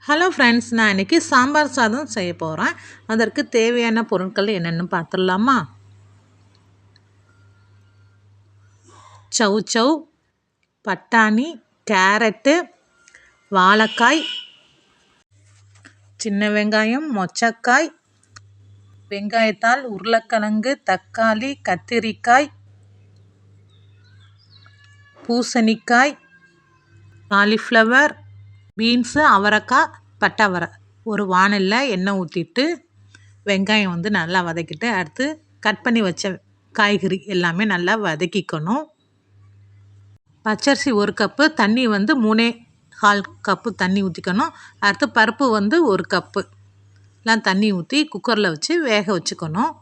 Hello friends, நான் இன்றைக்கி சாம்பார் சாதம் செய்ய போகிறேன். அதற்கு தேவையான பொருட்கள் என்னென்னு பார்த்துடலாமா? சௌ பட்டாணி, கேரட்டு, வாழைக்காய், சின்ன வெங்காயம், மொச்சக்காய், வெங்காயத்தாள், உருளைக்கிழங்கு, தக்காளி, கத்திரிக்காய், பூசணிக்காய், காலிஃப்ளவர், பீன்ஸு, அவரைக்காய், பட்டை ஒரு வாணலில் எண்ணெய் ஊற்றிட்டு வெங்காயம் நல்லா வதக்கிட்டு அடுத்து கட் பண்ணி வச்ச காய்கறி எல்லாமே நல்லா வதக்கிக்கணும். பச்சரிசி 1 கப்பு, தண்ணி 3.25 கப்பு தண்ணி ஊற்றிக்கணும். அடுத்து பருப்பு 1 கப்பு எல்லாம் தண்ணி ஊற்றி குக்கரில் வச்சு வேக வச்சுக்கணும்.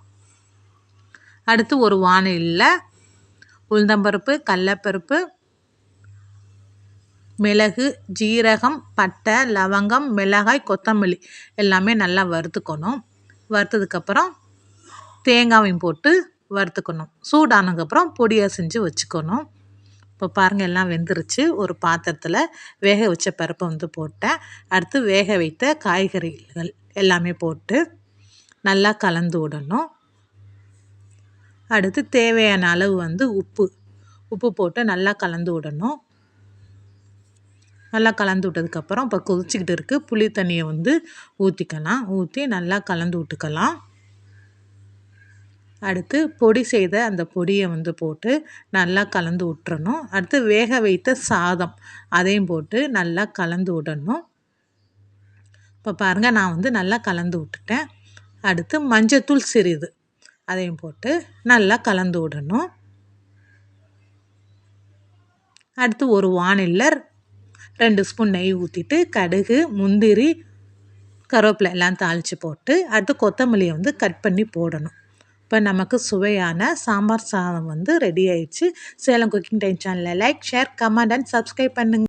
அடுத்து ஒரு வாணலியில் உளுந்தம்பருப்பு, கடலைப்பருப்பு, மிளகு, ஜீரகம், பட்டை, லவங்கம், மிளகாய், கொத்தமல்லி எல்லாமே நல்லா வறுத்துக்கணும். வறுத்ததுக்கப்புறம் தேங்காயும் போட்டு வறுத்துக்கணும். சூடானதுக்கப்புறம் பொடியாக செஞ்சு வச்சுக்கணும். இப்போ பாருங்கள், எல்லாம் வெந்துருச்சு. ஒரு பாத்திரத்தில் வேக வச்ச பருப்பை போட்டேன். அடுத்து வேக வைத்த காய்கறிகள் எல்லாமே போட்டு நல்லா கலந்து விடணும். அடுத்து தேவையான அளவு உப்பு போட்டு நல்லா கலந்து விடணும். நல்லா கலந்து விட்டதுக்கப்புறம் இப்போ கொதிச்சிக்கிட்டு இருக்குது. புளி தண்ணியை ஊற்றிக்கலாம். ஊற்றி நல்லா கலந்து விட்டுக்கலாம். அடுத்து பொடி செய்த அந்த பொடியை போட்டு நல்லா கலந்து விட்டுறணும். அடுத்து வேக வைத்த சாதம் அதையும் போட்டு நல்லா கலந்து விடணும். இப்போ பாருங்கள், நான் நல்லா கலந்து விட்டுட்டேன். அடுத்து மஞ்சத்தூள் சிறிது அதையும் போட்டு நல்லா கலந்து விடணும். அடுத்து ஒரு வாணலியில் 2 ஸ்பூன் நெய் ஊற்றிட்டு கடுகு, முந்திரி, கருவேப்பிலை எல்லாம் தாளித்து போட்டு அடுத்து கொத்தமல்லியை கட் பண்ணி போடணும். இப்போ நமக்கு சுவையான சாம்பார் சாதம் ரெடி ஆயிடுச்சு. சேலம் குக்கிங் டைம் சேனலை like, share, comment and subscribe பண்ணுங்கள்.